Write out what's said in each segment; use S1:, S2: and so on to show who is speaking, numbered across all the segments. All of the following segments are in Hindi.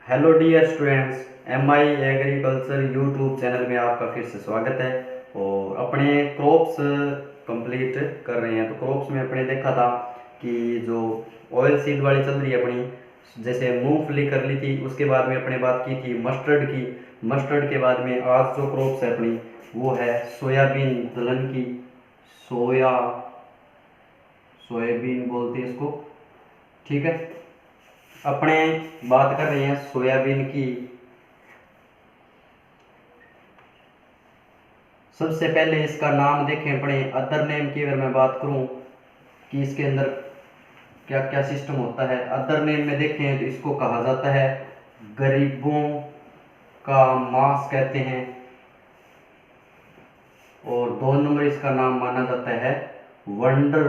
S1: Hello dear students, MI agriculture YouTube channel में आपका फिर से स्वागत है। और अपने क्रॉप्स कंप्लीट कर रहे हैं। तो क्रॉप्स में अपने देखा था कि जो ऑयल सीड वाली चल रही है अपनी, जैसे मूंगफली कर ली थी, उसके बाद में अपने बात की थी मस्टर्ड की। मस्टर्ड के बाद में आज जो क्रॉप्स है अपनी वो है सोयाबीन दलहन की। सोयाबीन बोलते हैं इसको, ठीक है। अपने बात कर रहे हैं सोयाबीन की। सबसे पहले इसका नाम देखें अपने अदर नेम की। अगर मैं बात करूं कि इसके अंदर क्या क्या सिस्टम होता है, अदर नेम में देखें तो इसको कहा जाता है गरीबों का मांस कहते हैं। और 2 नंबर इसका नाम माना जाता है वंडर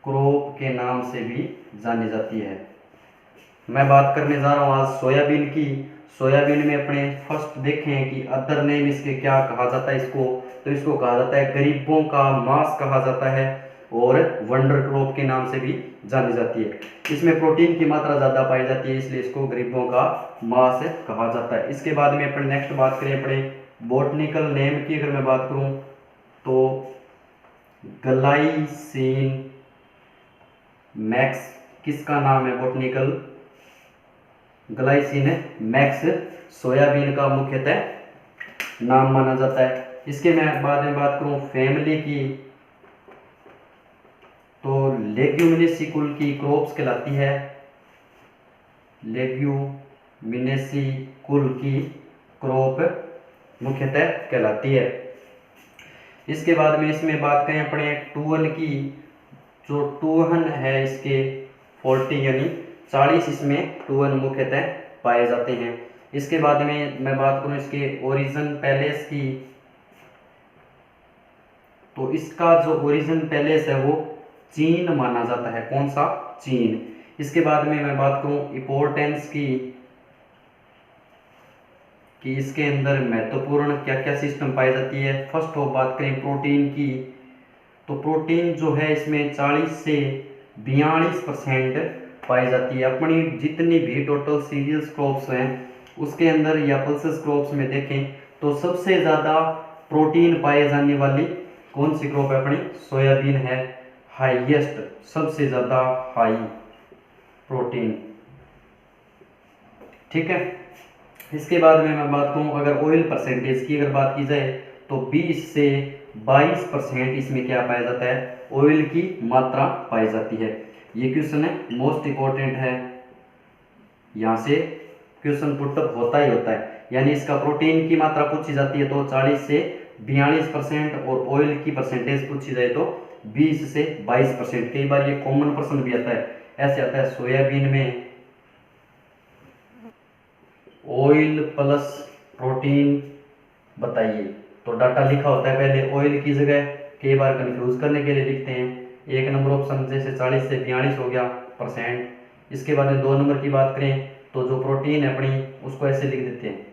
S1: क्रॉप के नाम से भी जानी जाती है। मैं बात करने जा रहा हूँ आज सोयाबीन की। सोयाबीन में अपने फर्स्ट देखें कि अदर नेम इसके क्या कहा जाता है इसको, तो इसको कहा जाता है गरीबों का मांस कहा जाता है और वंडर क्रॉप के नाम से भी जानी जाती है। इसमें प्रोटीन की मात्रा ज़्यादा पाई जाती है, इसलिए इसको गरीबों का मांस कहा जाता है। इसके बाद में अपने नेक्स्ट बात करें अपने बॉटनिकल नेम की। अगर मैं बात करूँ तो ग्लाइसिन मैक्स किसका नाम है? बॉटनिकल ग्लाइसिन मैक्स सोयाबीन का मुख्यतः नाम माना जाता है। इसके मैं बाद में बात करूं फैमिली की, तो लेग्यूमिनेसी कुल की क्रॉप्स कहलाती है। लेग्यूमिनेसी कुल की क्रॉप मुख्यतः कहलाती है। इसके बाद में इसमें बात करें अपने टूवन की, जो टूहन है इसके 40 यानी 40 इसमें टूवन मुख्यतः पाए जाते हैं। इसके बाद में मैं बात करूं इसके ओरिजिन पैलेस की, तो इसका जो ओरिजिन पैलेस है वो चीन माना जाता है। कौन सा? चीन। इसके बाद में मैं बात करूं इंपॉर्टेंस की कि इसके अंदर महत्वपूर्ण क्या क्या सिस्टम पाई जाती है। फर्स्ट ऑफ बात करें प्रोटीन की, तो प्रोटीन जो है इसमें 40 से 42% पाई जाती है। अपनी जितनी भी टोटल सीरियल्स क्रॉप्स हैं उसके अंदर या पल्सेस क्रॉप्स में देखें तो सबसे ज़्यादा प्रोटीन पाए जाने वाली कौन सी क्रॉप है? अपनी सोयाबीन है हाईएस्ट, सबसे ज़्यादा हाई प्रोटीन, ठीक है। इसके बाद में मैं बात करूँ अगर ऑयल परसेंटेज की अगर बात की जाए तो 20 से 22% इसमें क्या पाया जाता है? ऑयल की मात्रा पाई जाती है। ये क्वेश्चन है मोस्ट इंपॉर्टेंट है, यहाँ से क्वेश्चन पुटअप होता ही होता है। यानी इसका प्रोटीन की मात्रा पूछी जाती है तो 40 से 42% और ऑयल की परसेंटेज पूछी जाए तो 20 से 22%। कई बार ये कॉमन प्रश्न भी आता है, ऐसे आता है सोयाबीन में ऑयल प्लस प्रोटीन बताइए, तो डाटा लिखा होता है पहले ऑयल की जगह, कई बार कंफ्यूज करने के लिए लिखते हैं। 1 नंबर ऑप्शन जैसे 40 से 42 हो गया परसेंट। इसके बाद में 2 नंबर की बात करें तो जो प्रोटीन है अपनी उसको ऐसे लिख देते हैं।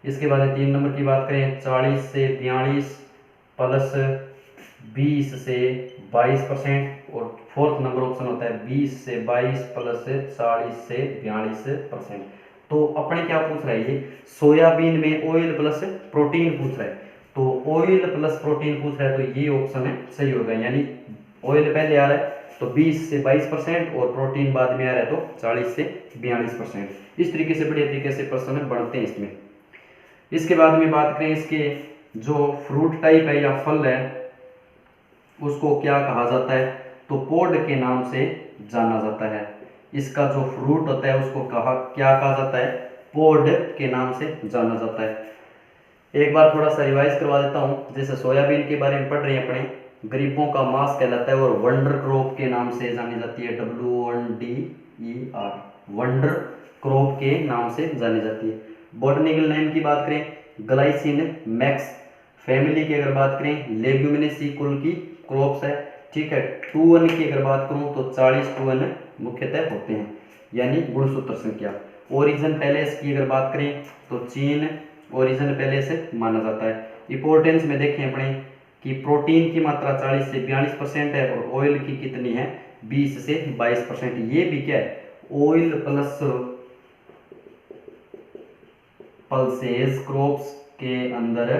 S1: इसके बाद में 3 नंबर की बात करें 40 से 42 प्लस 20 से 22%। और 4th नंबर ऑप्शन होता है 20 से 22 प्लस 40 से 42%। तो अपने क्या पूछ रहा है? ये सोयाबीन में ऑयल प्लस प्रोटीन पूछ रहा है, तो ऑयल प्लस प्रोटीन पूछ रहा है तो ये ऑप्शन है सही होगा। यानी ऑयल पहले आ रहा है तो 20 से 22% और प्रोटीन बाद में आ रहा है तो 40 से 42%। इस तरीके से बढ़िया तरीके से प्रश्न बनते हैं इसमें। इसके बाद में बात करें इसके जो फ्रूट टाइप है या फल है उसको क्या कहा जाता है? तो पोड के नाम से जाना जाता है। इसका जो फ्रूट होता है उसको क्या कहा जाता है? पोड के नाम से जाना जाता है। एक बार थोड़ा सा रिवाइज करवा देता हूँ। जैसे सोयाबीन के बारे में पढ़ रहे हैं अपने, गरीबों का मांस कहलाता है और वंडर क्रॉप के नाम से जानी जाती है। WNDER, वंडर क्रॉप के नाम से जानी जाती है। बॉटनिकल नेम की बात करें ग्लाइसिन मैक्स। फैमिली की अगर बात करें लेग्यूमिनेसी कुल की क्रॉप्स है, ठीक है। टूवन की अगर बात करूं तो 40 टूवन मुख्यतः होते हैं, यानी गुणसूत्र संख्या। ओरिजिन पैलेस की अगर बात करें तो चीन ओरिजिन पैलेस माना जाता है। इंपॉर्टेंस में देखें अपने कि प्रोटीन की मात्रा 40 से 42% है और ऑयल की कितनी है? 20 से 22%। ये भी क्या है? ऑयल प्लस पल्सेस क्रॉप्स के अंदर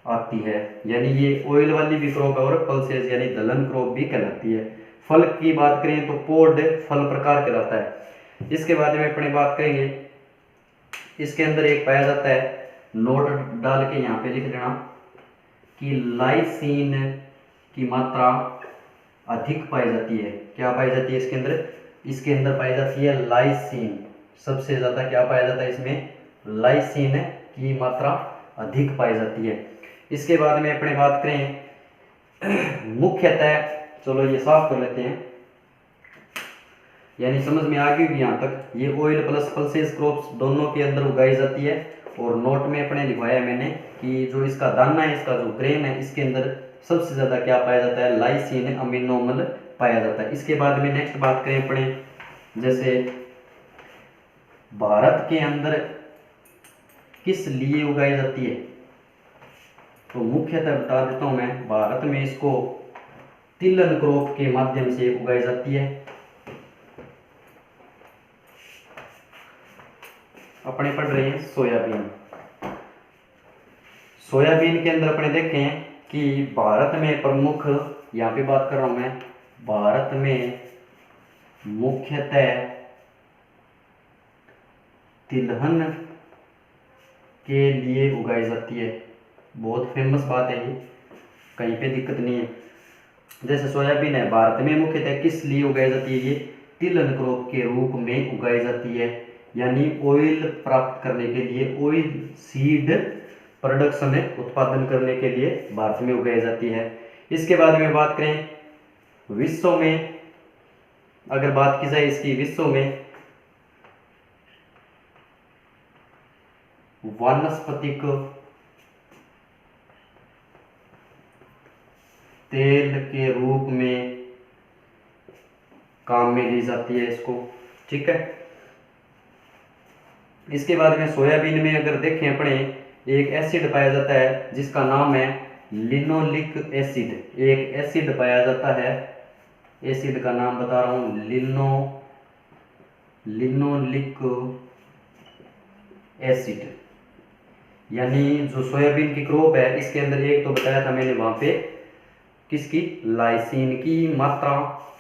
S1: आती है, यानी ये ऑयल वाली भी क्रॉप है और पल्सेस यानी दलहन क्रॉप भी कहलाती है। फल की बात करें तो पोड फल प्रकार कहलाता है। इसके बाद में अपने बात करेंगे, इसके अंदर एक पाया जाता है, नोट डाल के यहाँ पे लिख लेना कि लाइसीन की मात्रा अधिक पाई जाती है। क्या पाई जाती है इसके अंदर? इसके अंदर पाई जाती है लाइसीन, सबसे ज़्यादा क्या पाया जाता है इसमें? लाइसीन की मात्रा अधिक पाई जाती है। इसके बाद में अपने बात करें मुख्यतः, चलो ये साफ कर लेते हैं, यानी समझ में आ गई भी यहाँ तक। ये ऑयल प्लस पल्सेस क्रॉप्स दोनों के अंदर उगाई जाती है। और नोट में अपने लिखवाया मैंने कि जो इसका दाना है, इसका जो ग्रेन है, इसके अंदर सबसे ज़्यादा क्या पाया जाता है? लाइसीन अमीनोमल पाया जाता है। इसके बाद में नेक्स्ट बात करें अपने, जैसे भारत के अंदर किस लिए उगाई जाती है, तो मुख्यतः बता देता हूं मैं। भारत में इसको तिलहन क्रॉप के माध्यम से उगाई जाती है। अपने पढ़ रहे हैं सोयाबीन। सोयाबीन के अंदर अपने देखें कि भारत में प्रमुख, यहाँ पे बात कर रहा हूं मैं, भारत में मुख्यतः तिलहन के लिए उगाई जाती है। बहुत फेमस बात है ये, कहीं पे दिक्कत नहीं है। जैसे सोयाबीन है, भारत में मुख्यतः किस लिए उगाई जाती है? ये तिलहन क्रॉप के रूप में उगाई जाती है, यानी ऑयल प्राप्त करने के लिए, ऑयल सीड प्रोडक्शन उत्पादन करने के लिए भारत में उगाई जाती है। इसके बाद में बात करें विश्व में, अगर बात की जाए इसकी, विश्व में वानस्पतिक तेल के रूप में काम में ली जाती है इसको, ठीक है। इसके बाद में सोयाबीन में अगर देखें अपने, एक एसिड पाया जाता है जिसका नाम है लिनोलिक एसिड। एक एसिड पाया जाता है, एसिड का नाम बता रहा हूं, लिनोलिक एसिड। यानी जो सोयाबीन की क्रॉप है, इसके अंदर एक तो बताया था मैंने वहां पे किसकी? लाइसीन की मात्रा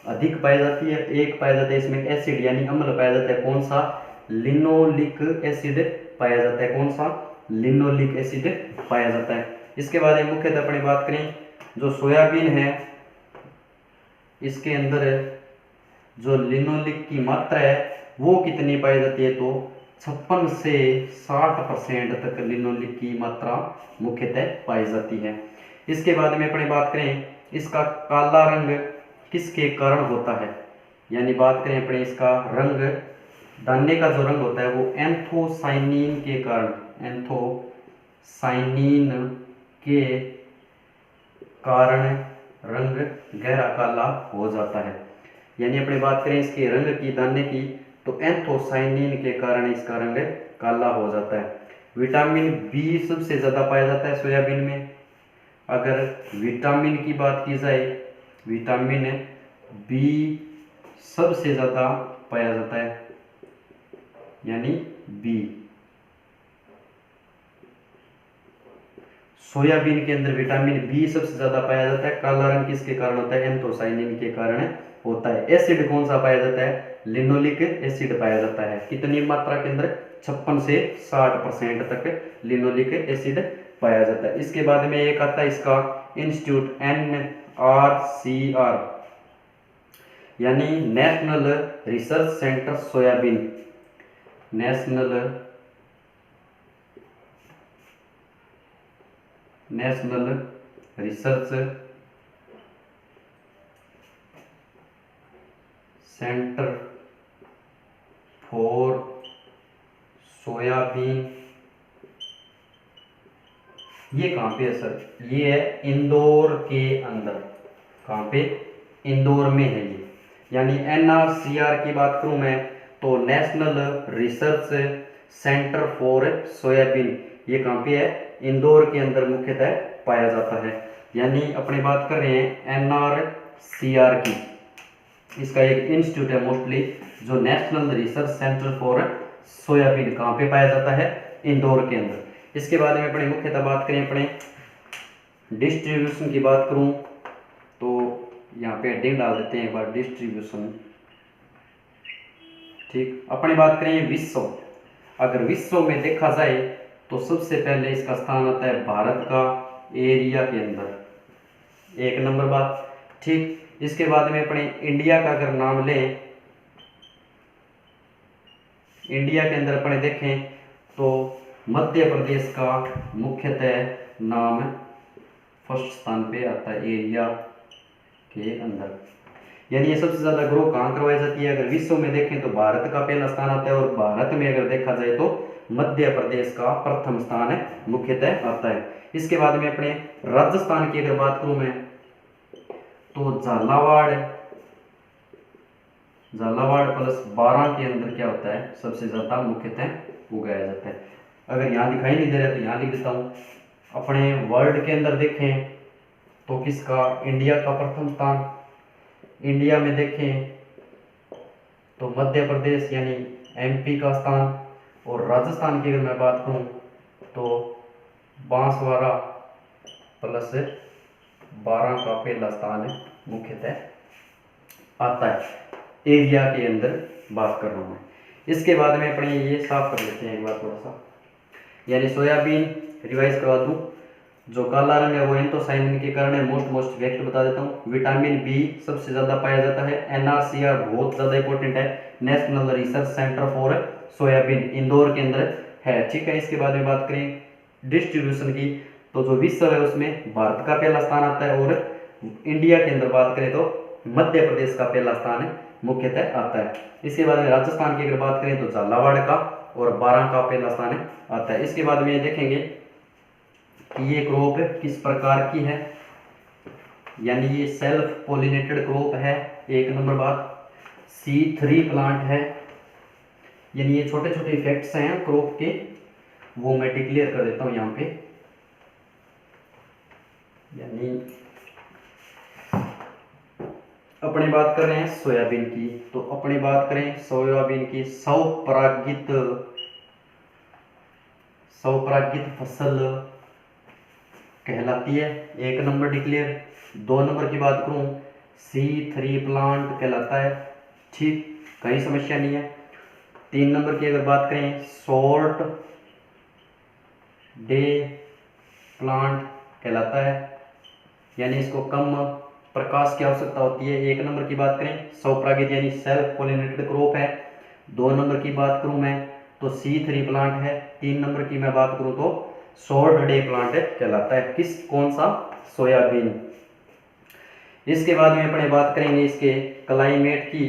S1: अधिक पाई जाती है। एक पाया जाता है इसमें एसिड यानी अम्ल पाया जाता है, कौन सा? लिनोलिक एसिड पाया जाता है। कौन सा? लिनोलिक एसिड पाया जाता है। इसके बाद मुख्यतः अपनी बात करें, जो सोयाबीन है इसके अंदर जो लिनोलिक की मात्रा है वो कितनी पाई जाती है? तो 56 से 60% तक लिनोलिक की मात्रा मुख्यतः पाई जाती है। इसके बाद में अपनी बात करें, इसका काला रंग किसके कारण होता है? यानी बात करें अपने इसका रंग, दाने का जो रंग होता है वो एंथोसाइनिन के कारण, एंथोसाइनिन के कारण रंग गहरा काला हो जाता है। यानी अपनी बात करें इसके रंग की, दाने की, तो एंथोसाइनिन के कारण इसका रंग काला हो जाता है। विटामिन बी सबसे ज़्यादा पाया जाता है सोयाबीन में। अगर विटामिन की बात की जाए, विटामिन बी सबसे ज़्यादा पाया जाता है, यानी बी। सोयाबीन के अंदर विटामिन बी सबसे ज़्यादा पाया जाता है। काला रंग किसके कारण होता है? एंथोसाइनिन के कारण होता है। एसिड कौन सा पाया जाता है? लिनोलिक एसिड पाया जाता है। कितनी मात्रा के अंदर? 56 से 60% तक लिनोलिक एसिड पाया जाता है। इसके बाद में एक आता है इसका इंस्टीट्यूट NRCR, यानी national research centre soybean, national research centre for soybean. ये कहाँ पे है सर? ये है इंदौर के अंदर। कहाँ पे? इंदौर में है ये। यानी NRCR की बात करूं मैं तो national research centre for soybean, ये कहाँ पे है? इंदौर के अंदर मुख्यतः पाया जाता है। यानी अपनी बात कर रहे हैं NRCR की, इसका एक इंस्टीट्यूट है मोस्टली, जो national research centre for soybean कहाँ पे पाया जाता है? इंदौर के अंदर। इसके बाद में अपने मुख्यतः बात करें अपने डिस्ट्रीब्यूशन की बात करूं तो यहाँ पे हेडिंग डाल देते हैं एक बार, डिस्ट्रीब्यूशन। ठीक, अपने बात करें विश्व, अगर विश्व में देखा जाए तो सबसे पहले इसका स्थान आता है भारत का एरिया के अंदर, एक नंबर बात। ठीक, इसके बाद में अपने इंडिया का अगर नाम लें, इंडिया के अंदर अपने देखें तो मध्य प्रदेश का मुख्यतः नाम फर्स्ट स्थान पे आता है एरिया के अंदर। यानी ये सबसे ज्यादा ग्रो कहाँ करवाई जाती है, अगर विश्व में देखें तो भारत का पहला स्थान आता है, और भारत में अगर देखा जाए तो मध्य प्रदेश का प्रथम स्थान है मुख्यतः आता है। इसके बाद में अपने राजस्थान की अगर बात करूं मैं तो झालावाड़ प्लस 12 के अंदर क्या होता है, सबसे ज्यादा मुख्यतः उगाया जाता है। अगर यहाँ दिखाई नहीं दे रहा तो यहाँ लिख देता हूँ। अपने वर्ल्ड के अंदर देखें तो किसका, इंडिया का प्रथम स्थान, इंडिया में देखें तो मध्य प्रदेश यानी एमपी का स्थान, और राजस्थान की अगर मैं बात करूं तो बांसवाड़ा प्लस 12 का पहला स्थान है मुख्यतः आता है, एरिया के अंदर बात कर रहा हूँ मैं। इसके बाद में अपने ये साफ कर लेते हैं एक बार थोड़ा सा, यानी सोयाबीन रिवाइज करवा दूँ। जो काला रंग है वो एंथोसायनिन के कारण है, मोस्ट फैक्ट बता देता हूँ। विटामिन बी सबसे ज़्यादा पाया जाता है। एनआरसीआर बहुत ज़्यादा इंपॉर्टेंट है, national research centre for soybean, Indore के अंदर है। ठीक है, इसके बाद में बात करें डिस्ट्रीब्यूशन की तो जो विश्व है उसमें भारत का पहला स्थान आता है, और इंडिया के अंदर बात करें तो मध्य प्रदेश का पहला स्थान है मुख्यतः आता है। इसके बाद में राजस्थान की अगर बात करें तो झालावाड़ का और 12 का पहला स्थान है आता है। इसके बाद में देखेंगे कि ये क्रॉप किस प्रकार की है, यानी ये सेल्फ पोलिनेटेड क्रॉप है, एक नंबर बात। C3 प्लांट है, यानी ये छोटे छोटे इफेक्ट्स हैं क्रॉप के, वो मैं डिक्लेयर कर देता हूँ यहाँ पे। यानी अपनी बात कर रहे हैं सोयाबीन की, तो अपनी बात करें सोयाबीन की, सौपरागित फसल कहलाती है, एक नंबर डिक्लेयर। 2 नंबर की बात करूं C3 प्लांट कहलाता है, ठीक, कहीं समस्या नहीं है। 3 नंबर की अगर बात करें शॉर्ट डे प्लांट कहलाता है, यानी इसको कम प्रकाश की आवश्यकता होती है। 1 नंबर की बात करें स्वपरागित यानी सेल्फ पोलिनेटेड क्रॉप है। 2 नंबर की बात करूं मैं तो C3 प्लांट है। 3 नंबर की मैं बात करूं तो शॉर्ट डे प्लांट कहलाता है, कौन सा, सोयाबीन। इसके बाद में अपने बात करेंगे इसके क्लाइमेट की,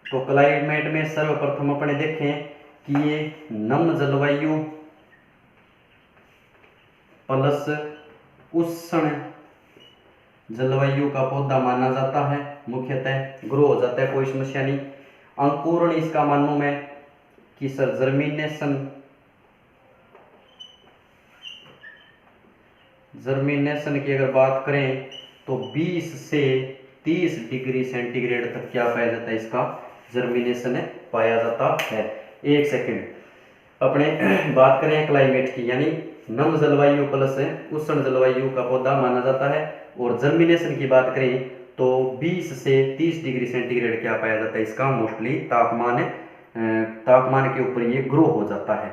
S1: तो क्लाइमेट में सर्वप्रथम अपने देखें कि ये नम जलवायु प्लस उष्ण जलवायु का पौधा माना जाता है, मुख्यतः ग्रो हो जाता है, कोई समस्या नहीं। अंकुरण इसका मानूं मैं कि सर जर्मिनेशन की अगर बात करें तो 20 से 30 डिग्री सेंटीग्रेड तक क्या पाया जाता है, इसका जर्मिनेशन पाया जाता है। एक सेकंड, अपने बात करें क्लाइमेट की, यानी नम जलवायु प्लस उष्ण जलवायु का पौधा माना जाता है, और जर्मिनेशन की बात करें तो 20 से 30 डिग्री सेंटीग्रेड क्या पाया जाता है, इसका मोस्टली तापमान के ऊपर ये ग्रो हो जाता है।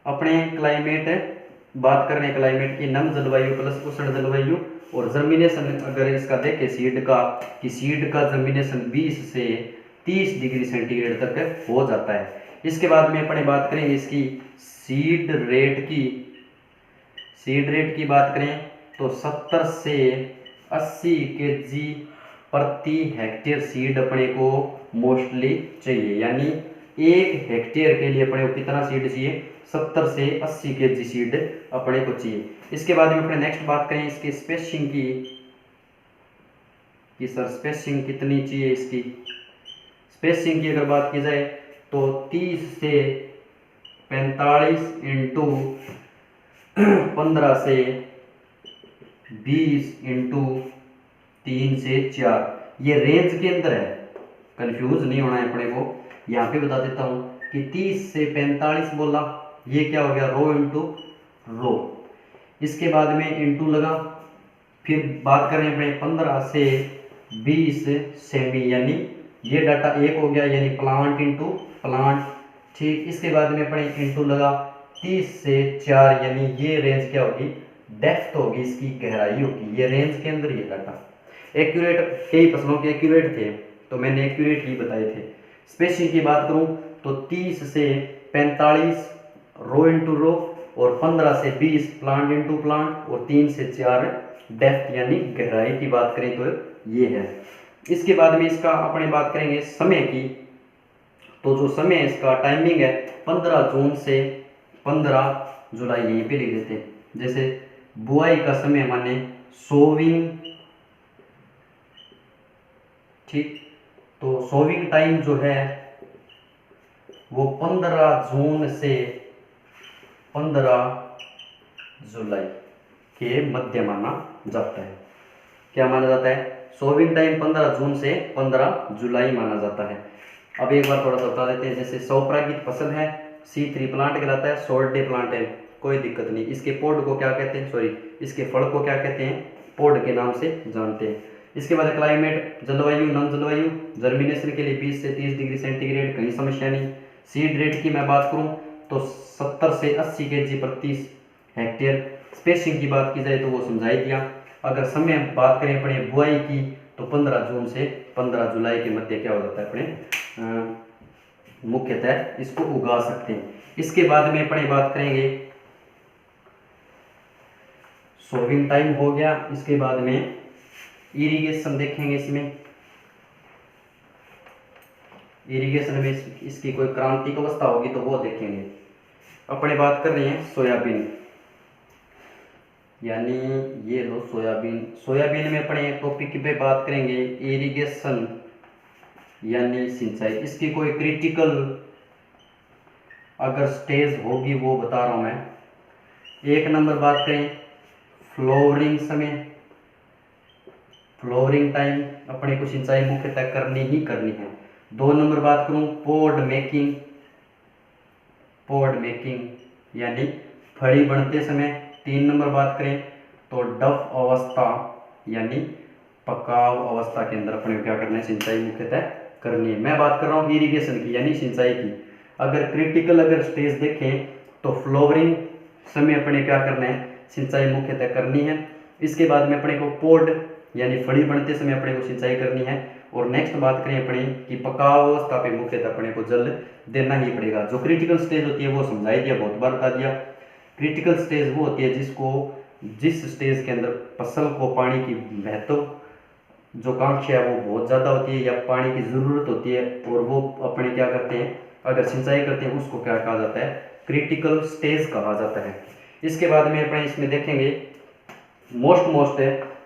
S1: अपने क्लाइमेट बात कर रहे हैं क्लाइमेट की, नम जलवायु प्लस उष्ण जलवायु, और जर्मिनेशन अगर इसका देखें सीड का जर्मिनेशन 20 से 30 डिग्री सेंटीग्रेड तक हो जाता है। इसके बाद में अपने बात करेंगे इसकी सीड रेट की बात करें तो 70 से 80 kg प्रति हेक्टेयर सीड अपने को मोस्टली चाहिए, यानी 1 हेक्टेयर के लिए अपने को कितना सीड चाहिए, 70 से 80 kg सीड अपने को चाहिए। इसके बाद में अपने नेक्स्ट बात करें इसकी स्पेसिंग की कि सर स्पेसिंग कितनी चाहिए, इसकी स्पेसिंग की अगर बात की जाए तो 30 से 45 इंटू 15 से 20 इंटू 3 से 4, ये रेंज के अंदर है, कंफ्यूज नहीं होना है अपने को। यहाँ पे बता देता हूँ कि 30 से 45 बोला, ये क्या हो गया रो इंटू रो। इसके बाद में इंटू लगा, फिर बात करें अपने 15 से 20 सेमी, यानी ये डाटा एक हो गया, यानी प्लांट इंटू प्लांट। ठीक, इसके बाद में अपने इंटू लगा 30 से 4, यानी ये रेंज क्या होगी, डेप्थ होगी, इसकी गहराई होगी, ये रेंज के अंदर ये डाटा एक्यूरेट, कई प्रश्नों के एक्यूरेट थे तो मैंने एक्यूरेट ही बताए थे। स्पेसिंग की बात करूं तो 30 से 45 रो इंटू रो, और 15 से 20 प्लांट इंटू प्लांट, और 3 से 4 डेप्थ यानी गहराई की बात करें तो ये है। इसके बाद में इसका अपने बात करेंगे समय की, तो जो समय इसका टाइमिंग है 15 जून से 15 जुलाई, यहीं पे लिख देते हैं। जैसे बुआई का समय माने सोविंग, ठीक, तो सोविंग टाइम जो है वो 15 जून से 15 जुलाई के मध्य माना जाता है। क्या माना जाता है, सोविंग टाइम 15 जून से 15 जुलाई माना जाता है। अब एक बार थोड़ा सा बता देते हैं, जैसे सौपरागित फसल है, C3 प्लांट कहलाता है, शॉर्ट डे प्लांट है, कोई दिक्कत नहीं। इसके पोड को क्या कहते हैं, सॉरी इसके फल को क्या कहते हैं, पोड के नाम से जानते हैं। इसके बाद क्लाइमेट, जलवायु, नम जलवायु, जर्मिनेशन के लिए 20 से 30 डिग्री सेंटीग्रेड, कहीं समस्या नहीं। सीड रेट की मैं बात करूं तो 70 से 80 kg प्रति हेक्टेयर। स्पेसिंग की बात की जाए तो वो समझा ही दिया। अगर समय बात करें अपने बुआई की तो 15 जून से 15 जुलाई के मध्य क्या हो जाता है अपने मुख्यतः इसको उगा सकते हैं। इसके बाद में अपने बात करेंगे सोविंग टाइम हो गया। इसके बाद में इरिगेशन देखेंगे, इसमें इरिगेशन में इसकी कोई क्रांतिक अवस्था होगी तो वो देखेंगे। अपने बात कर रहे हैं सोयाबीन, यानी ये लो सोयाबीन। सोयाबीन में अपने टॉपिक पे बात करेंगे इरिगेशन यानी सिंचाई। इसकी कोई क्रिटिकल अगर स्टेज होगी वो बता रहा हूं मैं। एक नंबर बात करें फ्लोवरिंग समय, फ्लोवरिंग टाइम अपने को सिंचाई मुख्यतः करनी ही करनी है। 2 नंबर बात करूं पोड मेकिंग, पोड मेकिंग यानी फड़ी बनते समय। 3 नंबर बात करें तो डफ अवस्था यानी पकाव अवस्था के अंदर अपने को क्या करना है, सिंचाई मुख्यतः करनी है। मैं बात कर रहा हूँ इरिगेशन की यानी सिंचाई की। अगर क्रिटिकल अगर स्टेज देखें तो फ्लोवरिंग समय अपने क्या करना है, सिंचाई मुख्यतः करनी है। इसके बाद में अपने को पोड यानी फड़ी बनते समय अपने को सिंचाई करनी है। और नेक्स्ट बात करें अपने कि पकाव अवस्था पे मुख्यतः अपने को जल देना ही पड़ेगा। जो क्रिटिकल स्टेज होती है वो समझाई दिया, बहुत बार बता दिया। क्रिटिकल स्टेज वो होती है जिस स्टेज के अंदर फसल को पानी की महत्व जो कांक्षा है वो बहुत ज़्यादा होती है या पानी की ज़रूरत होती है, और वो अपने क्या करते हैं अगर सिंचाई करते हैं उसको क्या कहा जाता है, क्रिटिकल स्टेज कहा जाता है। इसके बाद में अपने इसमें देखेंगे मोस्ट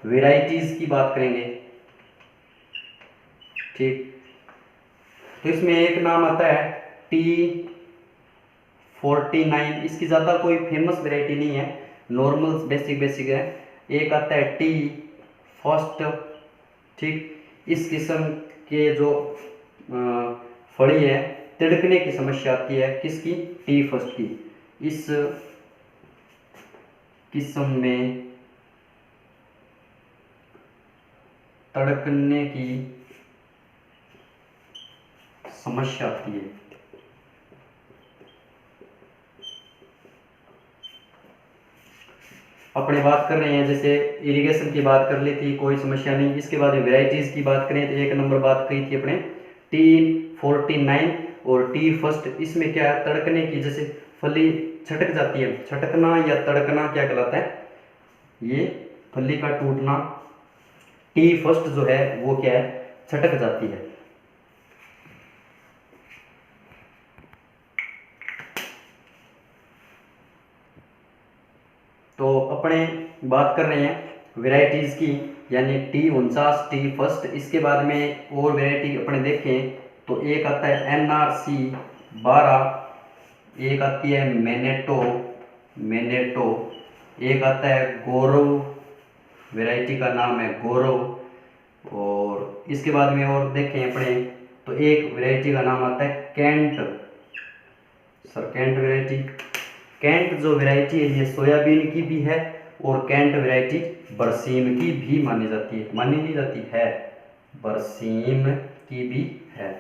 S1: वेराइटीज़ की बात करेंगे, ठीक। तो इसमें एक नाम आता है T49, इसकी ज़्यादा कोई फेमस वैरायटी नहीं है, नॉर्मल बेसिक है। एक आता है टी फर्स्ट, ठीक। इस किस्म के जो फड़ी है तिड़कने की समस्या आती है, किसकी, टी फर्स्ट की। इस किस्म में तड़कने की समस्या आती है। अपने बात कर रहे हैं जैसे इरिगेशन की बात कर ली थी, कोई समस्या नहीं। इसके बाद वेराइटीज़ की बात करें तो एक नंबर बात कही थी अपने T49 और टी फर्स्ट। इसमें क्या है, तड़कने की, जैसे फली छटक जाती है, छटकना या तड़कना क्या कहलाता है, ये फली का टूटना। टी फर्स्ट जो है वो क्या है, छटक जाती है। तो अपने बात कर रहे हैं वेराइटीज़ की, यानी T49 टी फर्स्ट। इसके बाद में और वेराइटी अपने देखें तो एक आता है NRC12, एक आती है मैनेटो, एक आता है गौरव, वैरायटी का नाम है गौरव। और इसके बाद में और देखें अपने तो एक वैरायटी का नाम आता है सर कैंट वैरायटी, कैंट जो वैरायटी है ये सोयाबीन की भी है और कैंट वैरायटी बरसीम की भी मानी जाती है, मानी नहीं जाती है, बरसीम की भी है।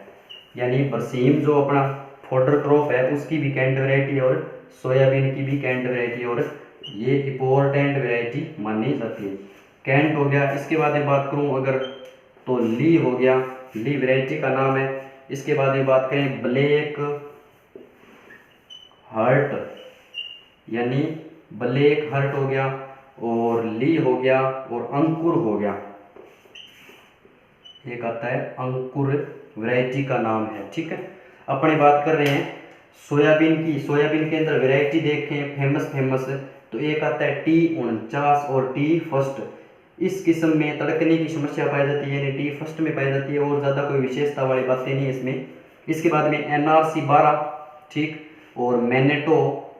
S1: यानी बरसीम जो अपना फॉडर क्रॉप है उसकी भी कैंट वैरायटी है और सोयाबीन की भी कैंट वैरायटी और ये इंपॉर्टेंट वैरायटी मानी जाती है। कैंट हो गया। इसके बाद में बात करूं अगर तो ली हो गया, ली वैरायटी का नाम है। इसके बाद में बात करें ब्लैक हर्ट, यानी ब्लैक हर्ट हो गया और ली हो गया और अंकुर हो गया, एक आता है अंकुर वैरायटी का नाम है। ठीक है, अपने बात कर रहे हैं सोयाबीन की। सोयाबीन के अंदर वैरायटी देखें फेमस तो एक आता है T49 और T1। इस किस्म में तड़कने की समस्या पाई जाती है, यानी T1 में पाई जाती है और ज़्यादा कोई विशेषता वाली बातें नहीं है इसमें। इसके बाद में NRC12, ठीक, और मैनेटो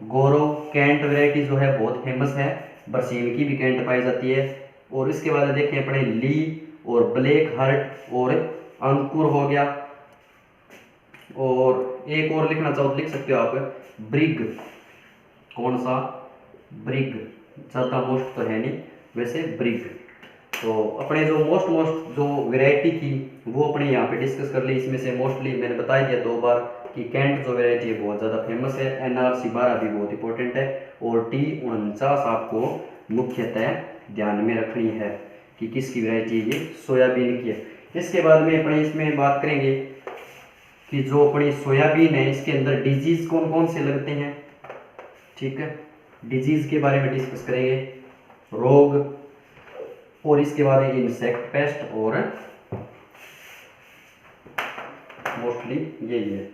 S1: गौरव कैंट वैरायटी जो है बहुत फेमस है, बरसीम की भी कैंट पाई जाती है। और इसके बाद देखें अपने ली और ब्लैक हर्ट और अंकुर हो गया। और एक और लिखना चाहो तो लिख सकते हो आप ब्रिग, कौन सा, ब्रिग, ज़्यादा मोस्ट तो है नहीं वैसे, ब्रिग। तो अपने जो मोस्ट जो वैरायटी थी वो अपने यहाँ पे डिस्कस कर ली। इसमें से मोस्टली मैंने बता दिया 2 बार कि कैंट जो वैरायटी है बहुत ज़्यादा फेमस है, NRC12 भी बहुत इंपॉर्टेंट है और T49 आपको मुख्यतः ध्यान में रखनी है कि किसकी वैरायटी है, ये सोयाबीन की है। इसके बाद में अपने इसमें बात करेंगे कि जो अपनी सोयाबीन है इसके अंदर डिजीज कौन कौन से लगते हैं। ठीक है, डिजीज के बारे में डिस्कस करेंगे, रोग, और इसके बाद इंसेक्ट पेस्ट और मोस्टली यही है।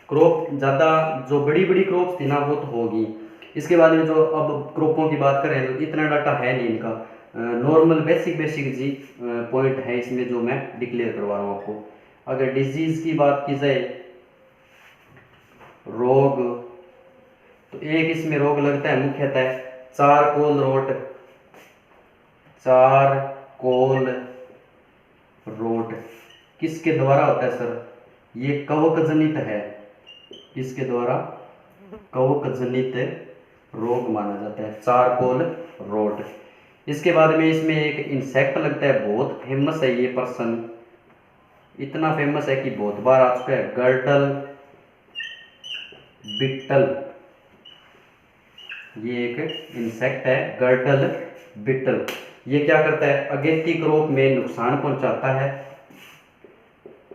S1: क्रॉप ज़्यादा जो बड़ी बड़ी क्रॉप्स थी ना वो तो होगी। इसके बाद में जो अब क्रॉपों की बात करें तो इतना डाटा है नहीं इनका, नॉर्मल बेसिक जी पॉइंट है इसमें जो मैं डिक्लेयर करवा रहा हूँ आपको। अगर डिजीज की बात की जाए, रोग, तो एक इसमें रोग लगता है मुख्यतः चारकोल रोट, चारकोल रोट किसके द्वारा होता है सर, ये कवक जनित है, इसके द्वारा कवक जनित रोग माना जाता है, चारकोल रोट। इसके बाद में इसमें एक इंसेक्ट लगता है, बहुत फेमस है ये पर्सन, इतना फेमस है कि बहुत बार आ चुका है, गर्डल बिटल, ये एक इंसेक्ट है गर्डल बिटल। ये क्या करता है, अगेती क्रॉप में नुकसान पहुंचाता है,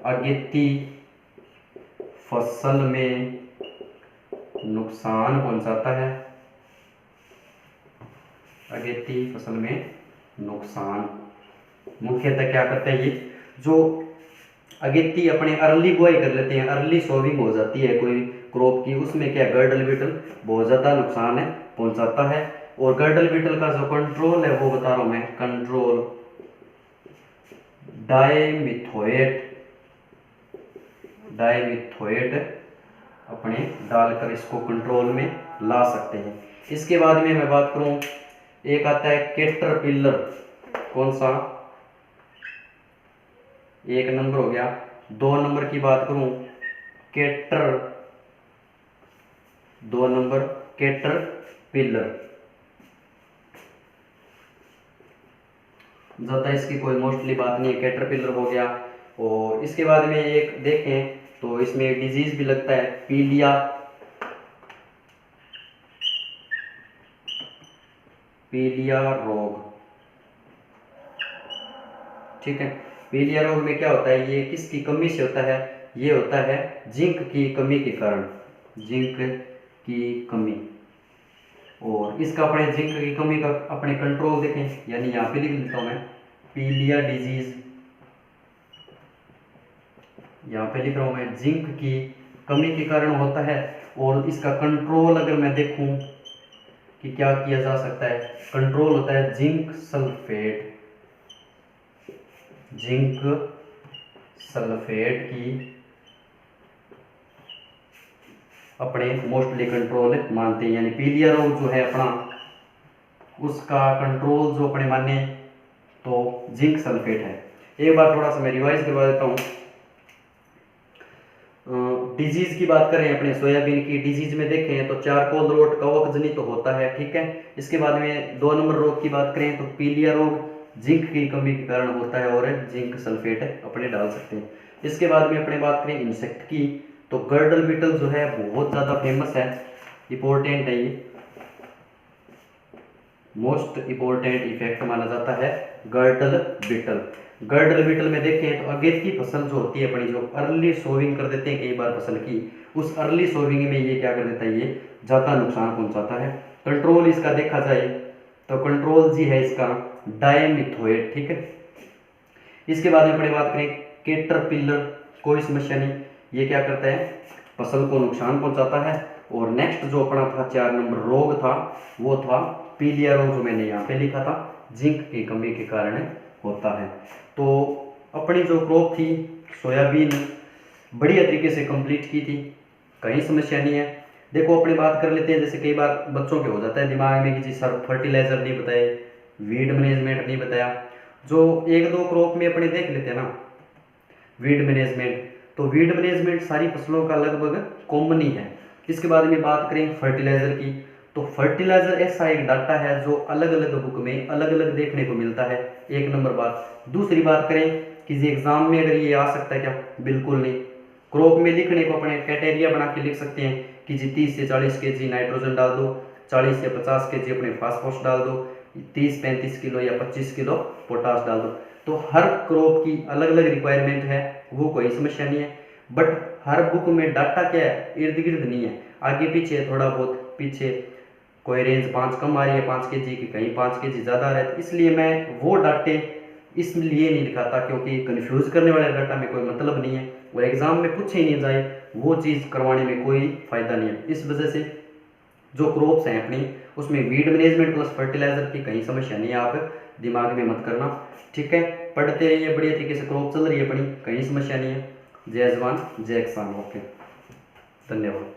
S1: अगेती फसल में नुकसान पहुंचाता है, अगेती फसल में नुकसान। मुख्यतः क्या करता है ये, जो अगेती अपने अर्ली बुआई कर लेते हैं, अर्ली सोविंग हो जाती है कोई क्रॉप की, उसमें क्या गर्डल बीटल बहुत ज़्यादा नुकसान है पहुंचाता है। और गर्डल बीटल का जो कंट्रोल है वो बता रहा हूं मैं, कंट्रोल डाइमिथोएट अपने डालकर इसको कंट्रोल में ला सकते हैं। इसके बाद में मैं बात करूं, एक आता है कैटरपिलर, कौन सा, 1 नंबर हो गया। 2 नंबर की बात करूं, 2 नंबर कैटरपिलर, ज़्यादा इसकी कोई मोस्टली बात नहीं है, कैटरपिलर हो गया। और इसके बाद में एक देखें तो इसमें डिजीज भी लगता है, पीलिया रोग। ठीक है, पीलिया रोग में क्या होता है, ये किसकी कमी से होता है, ये होता है जिंक की कमी के कारण, जिंक की कमी। और इसका अपने जिंक की कमी का अपने कंट्रोल देखें, यानी यहाँ पे लिख देता हूँ मैं, पीलिया डिजीज, यहाँ पे लिख रहा हूँ मैं, जिंक की कमी के कारण होता है। और इसका कंट्रोल अगर मैं देखूं कि क्या किया जा सकता है, कंट्रोल होता है जिंक सल्फेट, जिंक सल्फेट की अपने मोस्टली कंट्रोल मानते हैं। यानी पीलिया रोग जो है अपना, उसका कंट्रोल जो अपने माने तो जिंक सल्फेट है। एक बार थोड़ा सा मैं रिवाइज करवा देता हूँ, डिजीज की बात करें अपने सोयाबीन की, डिजीज में देखें तो चारकोल रोग कवक जनित तो होता है, ठीक है। इसके बाद में 2 नंबर रोग की बात करें तो पीलिया रोग जिंक की कमी के कारण होता है, और जिंक सल्फेट अपने डाल सकते हैं। इसके बाद में अपने बात करें इंसेक्ट की तो गर्डल बीटल जो है बहुत ज़्यादा फेमस है, इंपॉर्टेंट है, ये मोस्ट इंपॉर्टेंट इफेक्ट माना जाता है गर्डल बीटल। गर्डल बीटल में देखें तो अगेती फसल जो होती है अपनी, जो अर्ली सोविंग कर देते हैं कई बार फसल की, उस अर्ली सोविंग में ये क्या कर देता है, ये ज़्यादा नुकसान पहुंचाता है। कंट्रोल इसका देखा जाए तो कंट्रोल जी है इसका डायमिथोएट, ठीक है। इसके बाद में अपने बात करें कैटरपिलर, कोई समस्या नहीं, ये क्या करता है, फसल को नुकसान पहुंचाता है। और नेक्स्ट जो अपना था 4 नंबर रोग था वो था पीलिया रोग, जो मैंने यहाँ पे लिखा था, जिंक की कमी के कारण होता है। तो अपनी जो क्रॉप थी सोयाबीन बढ़िया तरीके से कंप्लीट की थी, कहीं समस्या नहीं है। देखो अपनी बात कर लेते हैं, जैसे कई बार बच्चों के हो जाता है दिमाग में कि जी सर फर्टिलाइजर नहीं बताए, वीड मैनेजमेंट नहीं बताया। जो 1-2 क्रॉप में अपने देख लेते हैं ना वीड मैनेजमेंट, तो वीड मैनेजमेंट सारी फसलों का लगभग कॉमन ही है। इसके बाद में बात करें फर्टिलाइजर की, तो फर्टिलाइजर ऐसा एक डाटा है जो अलग अलग बुक में अलग अलग देखने को मिलता है, 1 नंबर बात। दूसरी बात करें कि एग्जाम में अगर ये आ सकता है क्या, बिल्कुल नहीं। क्रॉप में लिखने को अपने क्राइटेरिया बना के लिख सकते हैं कि जी 30 से 40 kg नाइट्रोजन डाल दो, 40 से 50 kg अपने फास्फोरस डाल दो, 30-35 किलो या 25 किलो पोटास डाल दो। तो हर क्रॉप की अलग अलग रिक्वायरमेंट है, वो कोई समस्या नहीं है। बट हर बुक में डाटा क्या है, इर्द गिर्द नहीं है, आगे पीछे थोड़ा बहुत, पीछे कोई रेंज 5 कम आ रही है 5 kg की, कहीं 5 kg ज़्यादा आ रहा है, तो इसलिए मैं वो डाटे इसलिए नहीं दिखाता क्योंकि कंफ्यूज करने वाले डाटा में कोई मतलब नहीं है, और एग्जाम में पूछे ही नहीं जाए वो चीज़ करवाने में कोई फायदा नहीं है। इस वजह से जो क्रॉप्स हैं अपनी उसमें वीड मैनेजमेंट प्लस फर्टिलाइजर की कहीं समस्या नहीं है, आप दिमाग में मत करना, ठीक है। पढ़ते रहिए, बढ़िया तरीके से क्रॉप चल रही है अपनी, कहीं समस्या नहीं है। जय जवान जय किसान, ओके, धन्यवाद।